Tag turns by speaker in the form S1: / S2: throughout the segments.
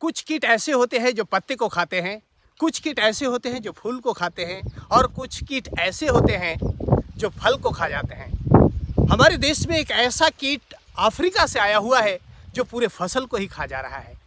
S1: कुछ कीट ऐसे होते हैं जो पत्ते को खाते हैं, कुछ कीट ऐसे होते हैं जो फूल को खाते हैं, और कुछ कीट ऐसे होते हैं जो फल को खा जाते हैं। हमारे देश में एक ऐसा कीट अफ्रीका से आया हुआ है जो पूरे फसल को ही खा जा रहा है।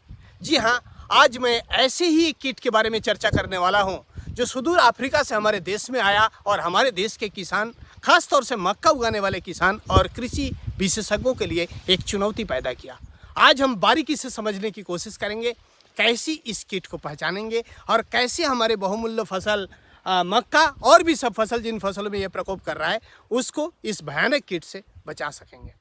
S1: जी हाँ, आज मैं ऐसे ही एक कीट के बारे में चर्चा करने वाला हूँ जो सुदूर अफ्रीका से हमारे देश में आया और हमारे देश के किसान, खास तौर से मक्का उगाने वाले किसान और कृषि विशेषज्ञों के लिए एक चुनौती पैदा किया। आज हम बारीकी से समझने की कोशिश करेंगे, कैसी इस कीट को पहचानेंगे और कैसे हमारे बहुमूल्य फसल मक्का और भी सब फसल जिन फसलों में यह प्रकोप कर रहा है उसको इस भयानक कीट से बचा सकेंगे।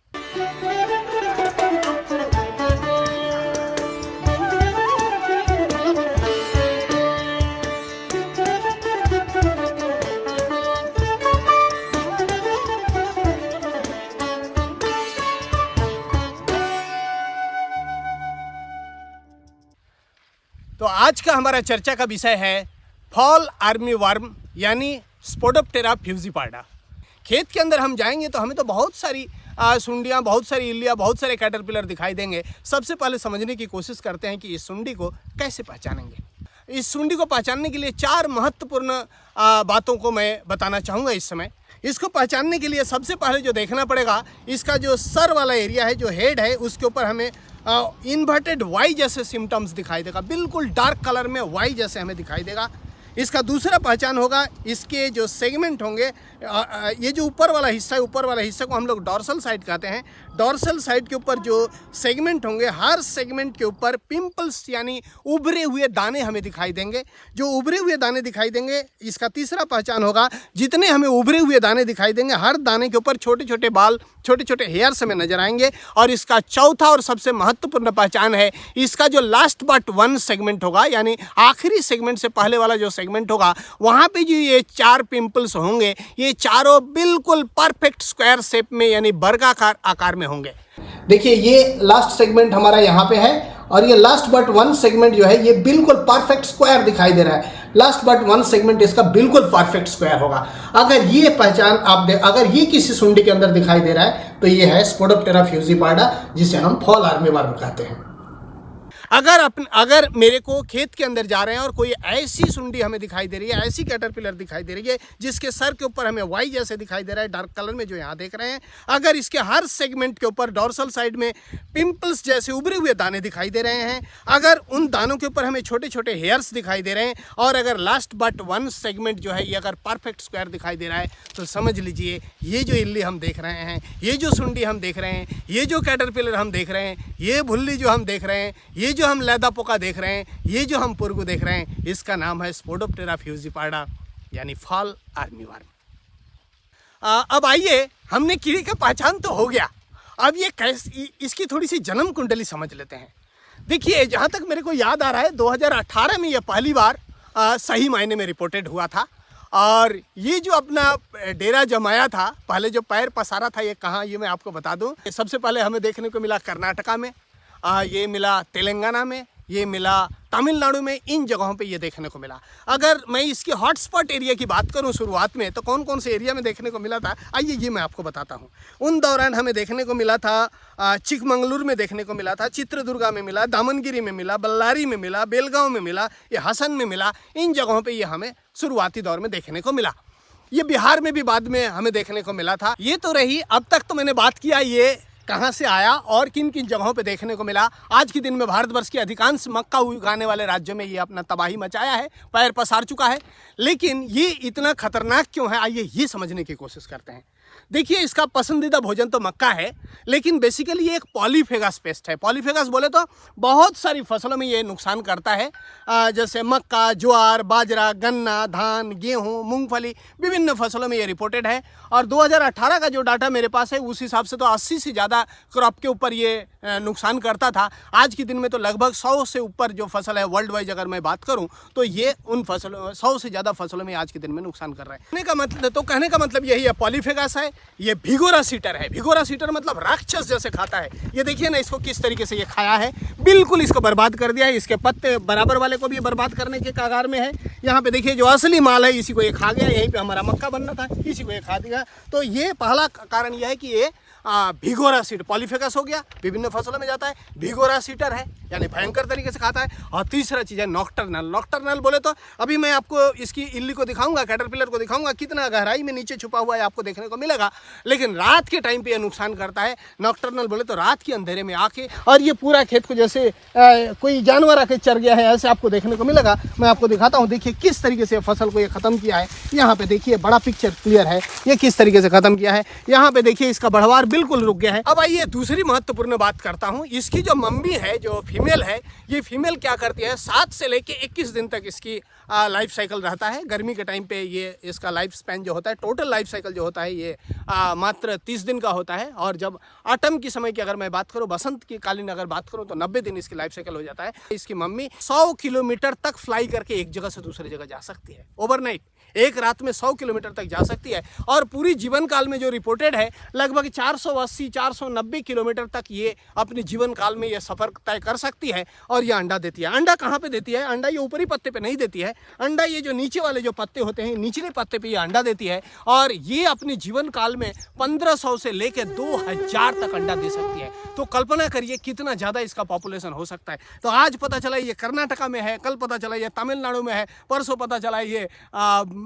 S1: तो आज का हमारा चर्चा का विषय है फॉल आर्मी वर्म यानी स्पोडोप्टेरा फ्यूजीपार्डा। खेत के अंदर हम जाएंगे तो हमें तो बहुत सारी सुंडियाँ, बहुत सारी इल्लियाँ, बहुत सारे कैटरपिलर दिखाई देंगे। सबसे पहले समझने की कोशिश करते हैं कि इस सुंडी को कैसे पहचानेंगे। इस सुंडी को पहचानने के लिए 4 महत्वपूर्ण बातों को मैं बताना चाहूँगा इस समय। इसको पहचानने के लिए सबसे पहले जो देखना पड़ेगा, इसका जो सर वाला एरिया है, जो हेड है, उसके ऊपर हमें इन्वर्टेड वाई जैसे सिम्टम्स दिखाई देगा। बिल्कुल डार्क कलर में वाई जैसे हमें दिखाई देगा। इसका दूसरा पहचान होगा, इसके जो सेगमेंट होंगे, ये जो ऊपर वाला हिस्सा है, ऊपर वाला हिस्सा को हम लोग डॉर्सल साइड कहते हैं। डॉर्सल साइड के ऊपर जो सेगमेंट होंगे, हर सेगमेंट के ऊपर पिंपल्स यानी उभरे हुए दाने हमें दिखाई देंगे। जो उभरे हुए दाने दिखाई देंगे, इसका तीसरा पहचान होगा, जितने हमें उभरे हुए दाने दिखाई देंगे, हर दाने के ऊपर छोटे छोटे बाल, छोटे छोटे हेयर्स हमें नजर आएंगे। और इसका चौथा और सबसे महत्वपूर्ण पहचान है, इसका जो लास्ट बट वन सेगमेंट होगा, यानी आखिरी सेगमेंट से पहले वाला जो सेगमेंट होगा, वहाँ पे जो ये 4 पिंपल्स होंगे, ये चारों बिल्कुल परफेक्ट स्क्वायर शेप में यानी वर्गाकार आकार में होंगे।
S2: देखिए, ये लास्ट सेगमेंट हमारा यहाँ पे है और ये लास्ट बट वन सेगमेंट जो है ये बिल्कुल परफेक्ट स्क्वायर दिखाई दे रहा है। लास्ट बट वन सेगमेंट इसका बिल्कुल परफेक्ट स्क्वायर होगा। अगर ये पहचान अगर ये किसी सुंडी के अंदर दिखाई दे रहा है तो ये है स्पोडोप्टेरा फ्यूजीपार्डा, जिसे हम फॉल आर्मी वर्म कहते हैं।
S1: अगर मेरे को खेत के अंदर जा रहे हैं और कोई ऐसी सुंडी हमें दिखाई दे रही है, ऐसी कैटरपिलर दिखाई दे रही है जिसके सर के ऊपर हमें वाई जैसे दिखाई दे रहा है, डार्क कलर में जो यहाँ देख रहे हैं, अगर इसके हर सेगमेंट के ऊपर डॉर्सल साइड में पिंपल्स जैसे उभरे हुए दाने दिखाई दे रहे हैं, अगर उन दानों के ऊपर हमें छोटे छोटे हेयर्स दिखाई दे रहे हैं, और अगर लास्ट बट वन सेगमेंट जो है ये अगर परफेक्ट स्क्वायर दिखाई दे रहा है, तो समझ लीजिए ये जो इल्ली हम देख रहे हैं, ये जो सुंडी हम देख रहे हैं, ये जो कैटरपिलर हम देख रहे हैं, ये भुल्ली जो हम देख रहे हैं, ये जो हम लैदा पोका देख रहे हैं, ये जो हम पुरगु देख रहे हैं, इसका नाम है स्पोडोप्टेरा फ्यूजीपार्डा यानी फॉल आर्मी वर्म। अब आइए, हमने कीड़े का पहचान तो हो गया, अब ये कैसे, इसकी थोड़ी सी जन्म कुंडली समझ लेते हैं। देखिए, जहाँ तक मेरे को याद आ रहा है 2018 में ये पहली बार सही मायने में रिपोर्टेड हुआ था। और ये जो अपना डेरा जमाया था, पहले जो पैर पसारा था, ये कहाँ, ये मैं आपको बता दूं। सबसे पहले हमें देखने को मिला कर्नाटका में, ये मिला तेलंगाना में, ये मिला तमिलनाडु में, इन जगहों पे ये देखने को मिला। अगर मैं इसके हॉटस्पॉट एरिया की बात करूं शुरुआत में, तो कौन कौन से एरिया में देखने को मिला था, आइए ये मैं आपको बताता हूं। उन दौरान हमें देखने को मिला था चिकमंगलुरु में देखने को मिला था, चित्रदुर्गा में मिला, दामनगिरी में मिला, बल्लारी में मिला, बेलगांव में मिला, ये हसन में मिला। इन जगहों पर ये हमें शुरुआती दौर में देखने को मिला। ये बिहार में भी बाद में हमें देखने को मिला था। ये तो रही, अब तक तो मैंने बात किया ये कहाँ से आया और किन किन जगहों पे देखने को मिला। आज के दिन में भारतवर्ष के अधिकांश मक्का उगाने वाले राज्यों में ये अपना तबाही मचाया है, पैर पसार चुका है। लेकिन ये इतना खतरनाक क्यों है, आइए ये समझने की कोशिश करते हैं। देखिए, इसका पसंदीदा भोजन तो मक्का है, लेकिन बेसिकली ये एक पॉलीफेगस पेस्ट है। पॉलीफेगस बोले तो बहुत सारी फसलों में ये नुकसान करता है, जैसे मक्का, ज्वार, बाजरा, गन्ना, धान, गेहूं, मूंगफली, विभिन्न फसलों में ये रिपोर्टेड है। और 2018 का जो डाटा मेरे पास है उस हिसाब से तो 80 से ज़्यादा क्रॉप के ऊपर ये नुकसान करता था। आज के दिन में तो लगभग 100 से ऊपर जो फसल है वर्ल्ड वाइज अगर मैं बात करूं, तो ये उन फसलों 100 से ज़्यादा फसलों में आज के दिन में नुकसान कर रहा है। कहने का मतलब यही है, पॉलीफेगस है, ये भिगोरा सीटर है। भिगोरा सीटर मतलब राक्षस जैसे खाता है। ये देखिए ना, इसको किस तरीके से ये खाया है, बिल्कुल इसको बर्बाद कर दिया है। इसके पत्ते बराबर वाले को भी बर्बाद करने के कगार में है। यहाँ पे देखिए, जो असली माल है इसी को ये खा गया। यहीं पे हमारा मक्का बनना था, इसी को ये खा दिया। तो ये पहला कारण यह है कि ये भिगोरा सीटर, पॉलीफेगस हो गया, विभिन्न फसलों में जाता है, भिगोरा सीटर है। यानी भयंकर तरीके से खाता है। और तीसरा चीज़ है नॉक्टर्नल। नॉक्टर्नल बोले तो अभी मैं आपको इसकी इल्ली को दिखाऊंगा, कैटरपिलर को दिखाऊंगा, कितना गहराई में नीचे छुपा हुआ है आपको देखने को मिलेगा, लेकिन रात के टाइम पे ये नुकसान करता है। नॉक्टर्नल बोले तो रात के अंधेरे में आके, और ये पूरा खेत को जैसे कोई जानवर आके चर गया है ऐसे आपको देखने को मिलेगा। मैं आपको दिखाता हूँ, देखिए किस तरीके से फसल को ये ख़त्म किया है। यहाँ पे देखिए बड़ा पिक्चर क्लियर है, ये किस तरीके से ख़त्म किया है। यहाँ पे देखिए इसका बढ़वार बिल्कुल रुक गया है। अब आइए दूसरी महत्वपूर्ण बात करता हूँ। इसकी जो मम्मी है, जो फीमेल है, ये फीमेल क्या करती है, 7 से लेके 21 दिन तक इसकी लाइफ साइकिल रहता है। गर्मी के टाइम पे ये इसका लाइफ स्पैन जो होता है, टोटल लाइफ साइकिल जो होता है, ये मात्र 30 दिन का होता है। और जब ऑटम की समय की अगर मैं बात करूँ, बसंत की कालीन अगर बात करूँ, तो 90 दिन इसकी लाइफ साइकिल हो जाता है। इसकी मम्मी 100 किलोमीटर तक फ्लाई करके एक जगह से दूसरी जगह जा सकती है ओवरनाइट। एक रात में 100 किलोमीटर तक जा सकती है। और पूरी जीवन काल में जो रिपोर्टेड है, लगभग 480-490 किलोमीटर तक ये अपने जीवन काल में ये सफ़र तय कर सकती है। और ये अंडा देती है। अंडा कहाँ पे देती है? अंडा ये ऊपरी पत्ते पे नहीं देती है। अंडा ये जो नीचे वाले जो पत्ते होते हैं, निचले पत्ते पे ये अंडा देती है। और ये अपने जीवन काल में 1500 से लेकर 2000 तक अंडा दे सकती है। तो कल्पना करिए कितना ज़्यादा इसका पॉपुलेशन हो सकता है। तो आज पता चला ये कर्नाटका में है, कल पता चला ये तमिलनाडु में है, परसों पता चला ये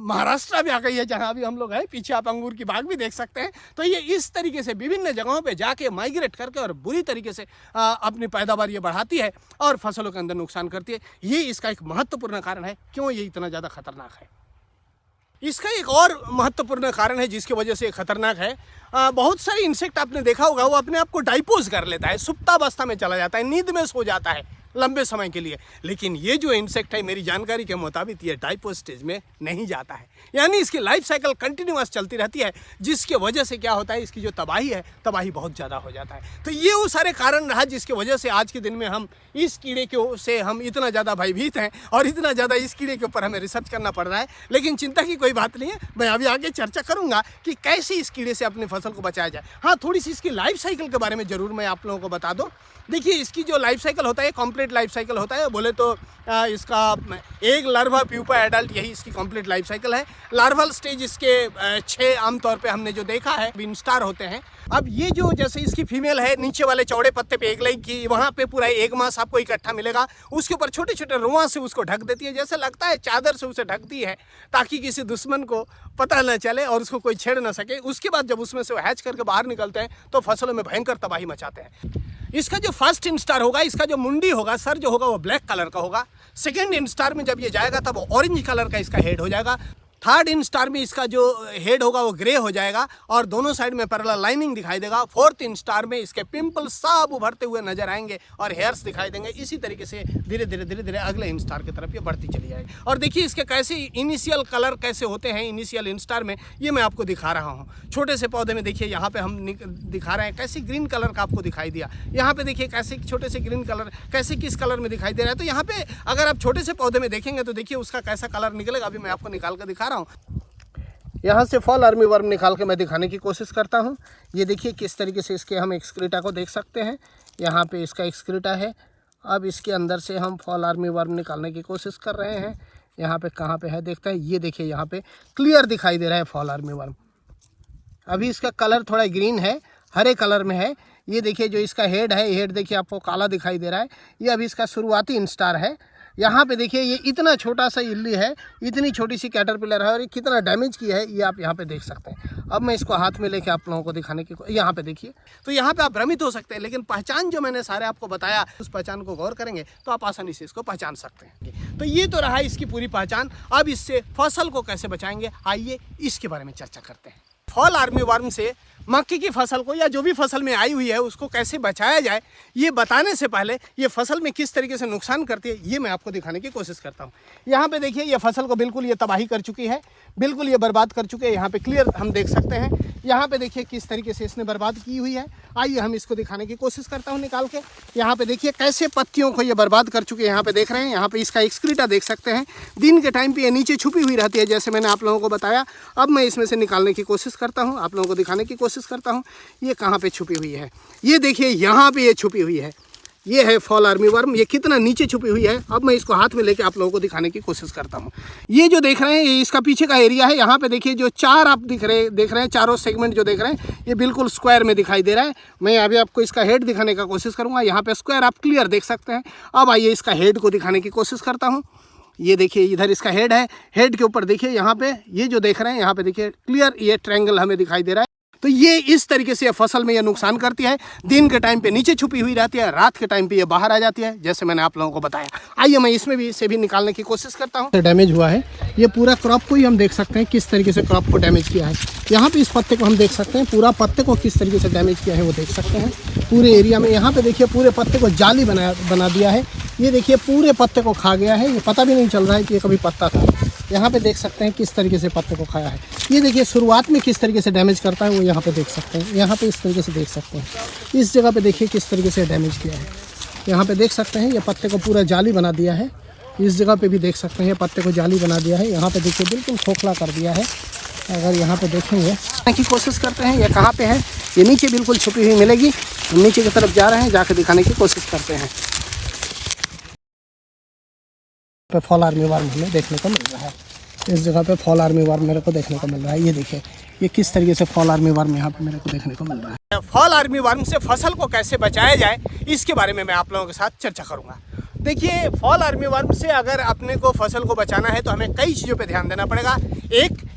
S1: महाराष्ट्र में आ गई है, जहाँ अभी हम लोग हैं। पीछे आप अंगूर की बाग भी देख सकते हैं। तो ये इस तरीके से विभिन्न जगहों पे जाके माइग्रेट करके और बुरी तरीके से अपनी पैदावार ये बढ़ाती है और फसलों के अंदर नुकसान करती है। ये इसका एक महत्वपूर्ण कारण है क्यों ये इतना ज़्यादा खतरनाक है। इसका एक और महत्वपूर्ण कारण है जिसकी वजह से ये खतरनाक है। बहुत सारे इंसेक्ट आपने देखा होगा, वो अपने आप को डाइपोज कर लेता है, सुप्तावस्था में चला जाता है, नींद में सो जाता है लंबे समय के लिए। लेकिन ये जो इंसेक्ट है, मेरी जानकारी के मुताबिक ये डाइपोज स्टेज में नहीं जाता है, यानी इसकी लाइफ साइकिल कंटिन्यूअस चलती रहती है, जिसके वजह से क्या होता है, इसकी जो तबाही है, तबाही बहुत ज़्यादा हो जाता है। तो ये वो सारे कारण रहा जिसकी वजह से आज के दिन में हम इस कीड़े के से हम इतना ज़्यादा भयभीत हैं और इतना ज़्यादा इस कीड़े के ऊपर हमें रिसर्च करना पड़ रहा है। लेकिन चिंता की कोई बात नहीं है, मैं अभी आगे चर्चा करूँगा कि कैसे इस कीड़े से अपनी फसल को बचाया जाए। हाँ, थोड़ी सी इसकी लाइफ साइकिल के बारे में ज़रूर मैं आप लोगों को बता दूँ। देखिए, इसकी जो लाइफ साइकिल होता है, कंप्लीट लाइफ साइकिल होता है। बोले तो इसका एक लार्वा प्यूपा एडल्ट, यही इसकी कंप्लीट लाइफ साइकिल है। लार्वल स्टेज इसके 6 आमतौर पे हमने जो देखा है बीन स्टार होते हैं। अब ये जो जैसे इसकी फीमेल है, नीचे वाले चौड़े पत्ते पे एक की, वहाँ पे पूरा एक मास आपको इकट्ठा मिलेगा। उसके ऊपर छोटे छोटे रुआ से उसको ढक देती है, जैसे लगता है चादर से उसे ढकती है, ताकि किसी दुश्मन को पता न चले और उसको कोई छेड़ ना सके। उसके बाद जब उसमें से हैच करके बाहर निकलते हैं तो फसलों में भयंकर तबाही मचाते हैं। इसका जो फर्स्ट इंस्टार होगा, इसका जो मुंडी होगा, सर जो होगा वो ब्लैक कलर का होगा। सेकेंड इंस्टार में जब ये जाएगा तब ऑरेंज कलर का इसका हेड हो जाएगा। थर्ड इंस्टार में इसका जो हेड होगा वो ग्रे हो जाएगा और दोनों साइड में पैरेलल लाइनिंग दिखाई देगा। फोर्थ इंस्टार में इसके पिंपल सब उभरते हुए नजर आएंगे और हेयर्स दिखाई देंगे। इसी तरीके से धीरे धीरे अगले इंस्टार की तरफ ये बढ़ती चली जाएगी। और देखिए इसके कैसे इनिशियल कलर कैसे होते हैं इनिशियल इंस्टार में, ये मैं आपको दिखा रहा हूँ। छोटे से पौधे में देखिए यहाँ पे हम दिखा रहे हैं कैसे ग्रीन कलर का आपको दिखाई दिया। यहाँ पे देखिए कैसे छोटे से ग्रीन कलर कैसे किस कलर में दिखाई दे रहा है। तो यहाँ पे अगर आप छोटे से पौधे में देखेंगे तो देखिए उसका कैसा कलर निकलेगा। अभी मैं आपको निकाल कर दिखा रहा हूँ। यहाँ से फॉल आर्मी वर्म निकाल के मैं दिखाने की कोशिश करता हूँ। ये देखिए किस तरीके से इसके हम एक्सक्रीटा को देख सकते हैं। यहाँ पे इसका एक्सक्रीटा है। अब इसके अंदर से हम फॉल आर्मी वर्म निकालने की कोशिश कर रहे हैं। यहाँ पे कहाँ पे है देखते हैं। ये देखिए यहाँ पे क्लियर दिखाई दे रहा है फॉल आर्मी वर्म। अभी इसका कलर थोड़ा ग्रीन है, हरे कलर में है। ये देखिए जो इसका हेड है, हेड देखिए आपको काला दिखाई दे रहा है। ये अभी इसका शुरुआती इंस्टार है। यहाँ पे देखिए ये इतना छोटा सा इल्ली है, इतनी छोटी सी कैटरपिलर है और ये कितना डैमेज किया है ये आप यहाँ पे देख सकते हैं। अब मैं इसको हाथ में लेके आप लोगों को दिखाने की, यहाँ पे देखिए। तो यहाँ पे आप भ्रमित हो सकते हैं, लेकिन पहचान जो मैंने सारे आपको बताया उस पहचान को गौर करेंगे तो आप आसानी से इसको पहचान सकते हैं। तो ये तो रहा इसकी पूरी पहचान। अब इससे फसल को कैसे बचाएंगे, आइए इसके बारे में चर्चा करते हैं। फॉल आर्मी वर्म से मक्के की फसल को या जो भी फसल में आई हुई है उसको कैसे बचाया जाए, ये बताने से पहले ये फसल में किस तरीके से नुकसान करती है ये मैं आपको दिखाने की कोशिश करता हूँ। यहाँ पे देखिए ये फसल को बिल्कुल ये तबाही कर चुकी है, बिल्कुल ये बर्बाद कर चुके हैं। यहाँ पे क्लियर हम देख सकते हैं। यहाँ पे देखिए किस तरीके से इसने बर्बाद की हुई है। आइए हम इसको दिखाने की कोशिश करता हूँ निकाल के। यहाँ पे देखिए कैसे पत्तियों को ये बर्बाद कर चुके हैं। यहाँ पे देख रहे हैं, यहाँ पे इसका एक्सक्रीटा देख सकते हैं। दिन के टाइम पे ये नीचे छुपी हुई रहती है जैसे मैंने आप लोगों को बताया। अब मैं इसमें से निकालने की कोशिश करता हूँ, आप लोगों को दिखाने की कोशिश करता हूँ ये कहाँ पे छुपी हुई है। ये देखिए यहाँ पे ये छुपी हुई है। ये है फॉल आर्मी वर्म। ये कितना नीचे छुपी हुई है, अब मैं इसको हाथ में लेके आप लोगों को दिखाने की कोशिश करता हूँ। ये जो देख रहे हैं ये इसका पीछे का एरिया है। यहाँ पे देखिए जो चार आप देख रहे हैं चारों सेगमेंट जो देख रहे हैं ये बिल्कुल स्क्वायर में दिखाई दे रहा है। मैं अभी आपको इसका हेड दिखाने का कोशिश करूँगा। यहाँ पे स्क्वायर आप क्लियर देख सकते हैं। अब आइए इसका हेड को दिखाने की कोशिश करता हूँ। ये देखिए इधर इसका हेड है। हेड के ऊपर देखिए यहाँ पे ये जो देख रहे हैं यहाँ पे देखिए क्लियर ये ट्रायंगल हमें दिखाई दे रहा है। तो ये इस तरीके से फसल में ये नुकसान करती है। दिन के टाइम पे नीचे छुपी हुई रहती है, रात के टाइम पे ये बाहर आ जाती है, जैसे मैंने आप लोगों को बताया। आइए मैं इसमें भी इसे भी निकालने की कोशिश करता हूँ। डैमेज हुआ है ये पूरा क्रॉप को ही हम देख सकते हैं किस तरीके से क्रॉप को डैमेज किया है। यहाँ पे इस पत्ते को हम देख सकते हैं, पूरा पत्ते को किस तरीके से डैमेज किया है वो देख सकते हैं पूरे एरिया में। यहाँ पे देखिए पूरे पत्ते को जाली बना दिया है। ये देखिए पूरे पत्ते को खा गया है। ये पता भी नहीं चल रहा है कि ये कभी पत्ता था। यहाँ पे देख सकते हैं किस तरीके से पत्ते को खाया है। ये देखिए शुरुआत में किस तरीके से डैमेज करता है वो यहाँ पे देख सकते हैं। यहाँ पे इस तरीके से देख सकते हैं। इस जगह पे देखिए किस तरीके से डैमेज किया है। यहाँ पे देख सकते हैं ये पत्ते को पूरा जाली बना दिया है। इस जगह पे भी देख सकते हैं पत्ते को जाली बना दिया है। यहाँ पे देखिए बिल्कुल खोखला कर दिया है। अगर यहाँ पे देखेंगे की कोशिश करते हैं ये कहाँ पे है। ये नीचे बिल्कुल छुपी हुई मिलेगी। नीचे की तरफ जा रहे हैं, जाके दिखाने की कोशिश करते हैं। पे फॉल आर्मी वर्म हमें देखने को मिल रहा है। इस जगह पे फॉल आर्मी वर्म मेरे को देखने को मिल रहा है। ये देखिए ये किस तरीके से फॉल आर्मी वर्म यहाँ पे मेरे को देखने को मिल रहा है। फॉल आर्मी वर्म से फसल को कैसे बचाया जाए इसके बारे में मैं आप लोगों के साथ चर्चा करूँगा। देखिए फॉल आर्मी वर्म से अगर अपने को फसल को बचाना है तो हमें कई चीज़ों पे ध्यान देना पड़ेगा।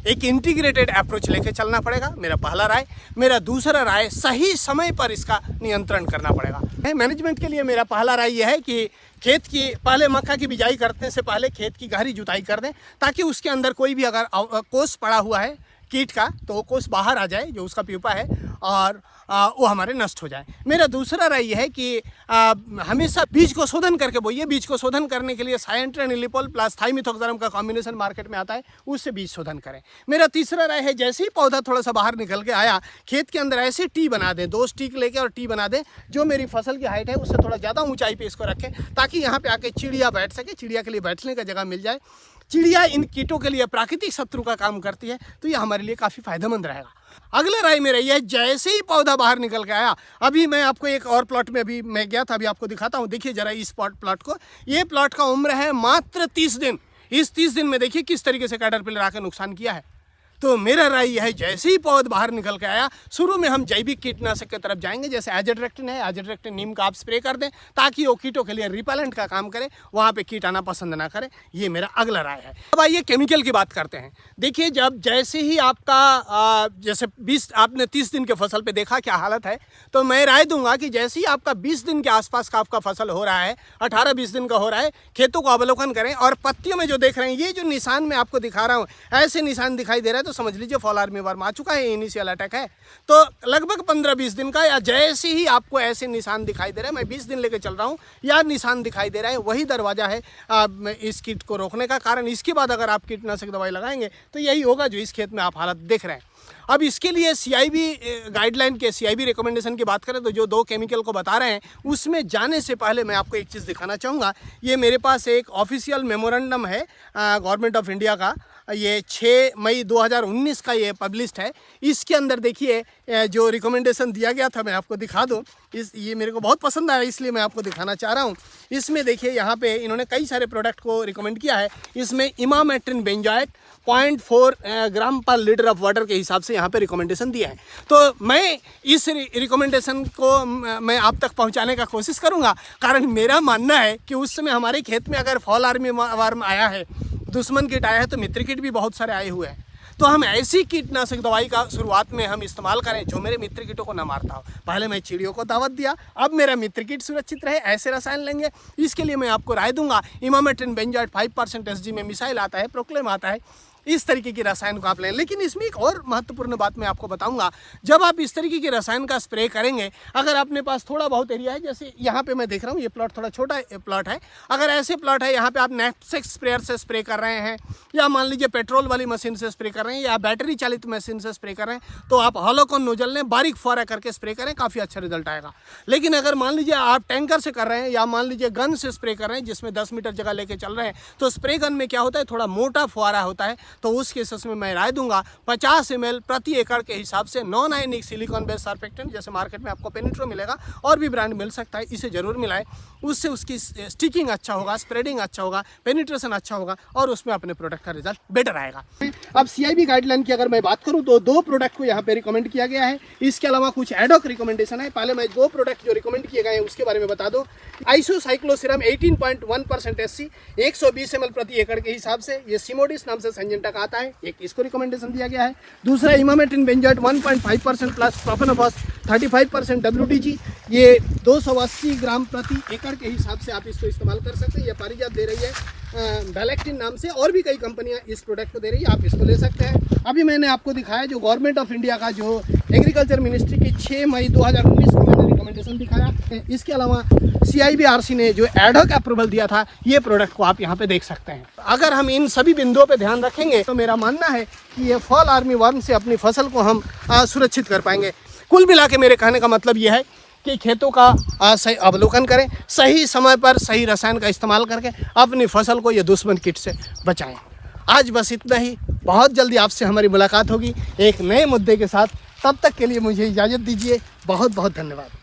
S1: एक इंटीग्रेटेड अप्रोच लेके चलना पड़ेगा, मेरा पहला राय। मेरा दूसरा राय सही समय पर इसका नियंत्रण करना पड़ेगा। मैनेजमेंट के लिए मेरा पहला राय यह है कि खेत की पहले मक्का की बिजाई करने से पहले खेत की गहरी जुताई कर दें, ताकि उसके अंदर कोई भी अगर कोष पड़ा हुआ है कीट का तो वो कोष बाहर आ जाए, जो उसका प्यूपा है, और वो हमारे नष्ट हो जाए। मेरा दूसरा राय यह है कि हमेशा बीज को शोधन करके बोइए। बीज को शोधन करने के लिए साइंट्रेनिलिपोल प्लस थाइमिथोक्साम का कॉम्बिनेशन मार्केट में आता है, उससे बीज शोधन करें। मेरा तीसरा राय है जैसे ही पौधा थोड़ा सा बाहर निकल के आया, खेत के अंदर ऐसे टी बना दें, 2 स्टिक लेके और टी बना दें जो मेरी फसल की हाइट है उससे थोड़ा ज़्यादा ऊंचाई पे इसको रखें, ताकि यहाँ पे आके चिड़िया बैठ सके, चिड़िया के लिए बैठने का जगह मिल जाए। चिड़िया इन कीटों के लिए प्राकृतिक शत्रु का काम करती है, तो ये हमारे लिए काफ़ी फायदेमंद रहेगा। अगला राय मेरा ये है जैसे ही पौधा बाहर निकल के आया, अभी मैं आपको एक और प्लॉट में अभी मैं गया था, अभी आपको दिखाता हूँ। देखिए जरा इस प्लॉट को। ये प्लॉट का उम्र है मात्र 30 दिन। इस 30 दिन में देखिए किस तरीके से कैटरपिलर आकर नुकसान किया है। तो मेरा राय यह है जैसे ही पौधा बाहर निकल के आया, शुरू में हम जैविक कीटनाशक की तरफ जाएंगे। जैसे एजाड्रेक्टिन है, एजाड्रेक्टिन नीम का आप स्प्रे कर दें, ताकि वो कीटों के लिए रिपेलेंट का काम करे, वहाँ पे कीट आना पसंद ना करे। ये मेरा अगला राय है। अब आइए केमिकल की बात करते हैं। देखिए जब जैसे ही आपका जैसे 20 आपने 30 दिन के फसल पे देखा क्या हालत है, तो मैं राय दूंगा कि जैसे ही आपका 20 दिन के आसपास का आपका फसल हो रहा है, 18-20 दिन का हो रहा है, खेतों को अवलोकन करें और पत्तियों में जो देख रहे हैं, ये जो निशान मैं आपको दिखा रहा हूँ, ऐसे निशान दिखाई दे रहा है, तो समझ लीजिए फॉल आर्मी वर्म आ चुका है, इनिशियल अटैक है। तो लगभग 15-20 दिन का, या जैसे ही आपको ऐसे निशान दिखाई दे रहा है, मैं 20 दिन लेके चल रहा हूँ, या निशान दिखाई दे रहा है, वही दरवाजा है इस कीट को रोकने का कारण। इसके बाद अगर आप कीटनाशक दवाई लगाएंगे तो यही होगा जो इस खेत में आप हालत देख रहे हैं। अब इसके लिए CIB गाइडलाइन के CIB रिकमेंडेशन की बात करें तो जो 2 केमिकल को बता रहे हैं, उसमें जाने से पहले मैं आपको एक चीज़ दिखाना चाहूँगा। ये मेरे पास एक ऑफिशियल मेमोरेंडम है गवर्नमेंट ऑफ इंडिया का, ये 6 मई 2019 का ये पब्लिश्ड है। इसके अंदर देखिए जो रिकमेंडेशन दिया गया था, मैं आपको दिखा दूँ। ये मेरे को बहुत पसंद आया, इसलिए मैं आपको दिखाना चाह रहा हूँ। इसमें देखिए यहाँ पे इन्होंने कई सारे प्रोडक्ट को रिकमेंड किया है। इसमें इमामेट्रिन बेंजोएट 0.4 ग्राम पर लीटर ऑफ वाटर के हिसाब से यहाँ पे रिकमेंडेशन दिया है। तो मैं इस रिकमेंडेशन को मैं आप तक पहुँचाने का कोशिश करूँगा, कारण मेरा मानना है कि उस समय हमारे खेत में अगर फॉल आर्मी वर्म आया है, दुश्मन कीट आया है, तो मित्र कीट भी बहुत सारे आए हुए हैं। तो हम ऐसी कीटनाशक दवाई का शुरुआत में हम इस्तेमाल करें जो मेरे मित्र कीटों को न मारता हो। पहले मैं चिड़ियों को दावत दिया, अब मेरा मित्र कीट सुरक्षित रहे, ऐसे रसायन लेंगे। इसके लिए मैं आपको राय दूंगा, इमामेट्रिन बेंजोएट 5% SG में मिसाइल आता है, प्रोक्लेम आता है, इस तरीके की रसायन को आप लें। लेकिन इसमें एक और महत्वपूर्ण बात मैं आपको बताऊंगा, जब आप इस तरीके की रसायन का स्प्रे करेंगे, अगर अपने पास थोड़ा बहुत एरिया है, जैसे यहाँ पे मैं देख रहा हूँ ये प्लॉट थोड़ा छोटा प्लॉट है, अगर ऐसे प्लॉट है यहाँ पे आप नैपसेक स्प्रेयर से स्प्रे कर रहे हैं, या मान लीजिए पेट्रोल वाली मशीन से स्प्रे कर रहे हैं, या बैटरी चालित मशीन से स्प्रे कर रहे हैं, तो आप हॉलोकॉन नोजल ने बारीक फुहारा करके स्प्रे करें, काफ़ी अच्छा रिजल्ट आएगा। लेकिन अगर मान लीजिए आप टैंकर से कर रहे हैं, या मान लीजिए गन से स्प्रे कर रहे हैं जिसमें 10 मीटर जगह लेके चल रहे हैं, तो स्प्रे गन में क्या होता है, थोड़ा मोटा फुहारा होता है, तो उस केसेस में मैं राय दूंगा 50 ml प्रति एकड़ के हिसाब से non ionic silicon based surfactant, जैसे मार्केट में आपको पेनिट्रो मिलेगा और भी ब्रांड मिल सकता है, इसे जरूर मिलाएं। उससे उसकी स्टिकिंग अच्छा होगा, स्प्रेडिंग अच्छा होगा, पेनिट्रेशन अच्छा होगा और उसमें अपने प्रोडक्ट का रिजल्ट बेटर आएगा। अब CIB गाइडलाइन की अगर मैं बात करूं तो 2 प्रोडक्ट को यहाँ पे रिकमेंड किया गया है। इसके अलावा कुछ एडॉक रिकमेंडेशन है। पहले मैं 2 प्रोडक्ट जो रिकमेंड किए गए हैं उसके बारे में बता दूं। आइसोसाइक्लोसिरम 18.1% SC 120 ml प्रति एकड़ के हिसाब से, ये सिमोडिस नाम से सिंजेंटा का आता है, एक इसको रिकमेंडेशन दिया गया है। दूसरा इमामेटिन बेंजोएट 1.5% प्लस प्रोफेनोफॉस 35% WDG, ये 280 ग्राम प्रति एकड़ के हिसाब से आप इसको इस्तेमाल कर सकते हैं। ये पारिजात दे रही है बैलेक्टिन नाम से, और भी कई कंपनियां इस प्रोडक्ट को दे रही है, आप इसको ले सकते हैं। अभी मैंने आपको दिखाया जो गवर्नमेंट ऑफ इंडिया का जो एग्रीकल्चर मिनिस्ट्री की 6 मई 2019 को मैंने रिकमेंडेशन दिखाया। इसके अलावा CIB-RC ने जो एडहॉक अप्रूवल दिया था, ये प्रोडक्ट को आप यहाँ पे देख सकते हैं। अगर हम इन सभी बिंदुओं पे ध्यान रखेंगे तो मेरा मानना है कि ये फॉल आर्मी वर्म से अपनी फसल को हम सुरक्षित कर पाएंगे। कुल मिला के मेरे कहने का मतलब ये है कि खेतों का सही अवलोकन करें, सही समय पर सही रसायन का इस्तेमाल करके अपनी फसल को ये दुश्मन कीट से बचाएं। आज बस इतना ही, बहुत जल्दी आपसे हमारी मुलाकात होगी एक नए मुद्दे के साथ। तब तक के लिए मुझे इजाज़त दीजिए। बहुत बहुत धन्यवाद।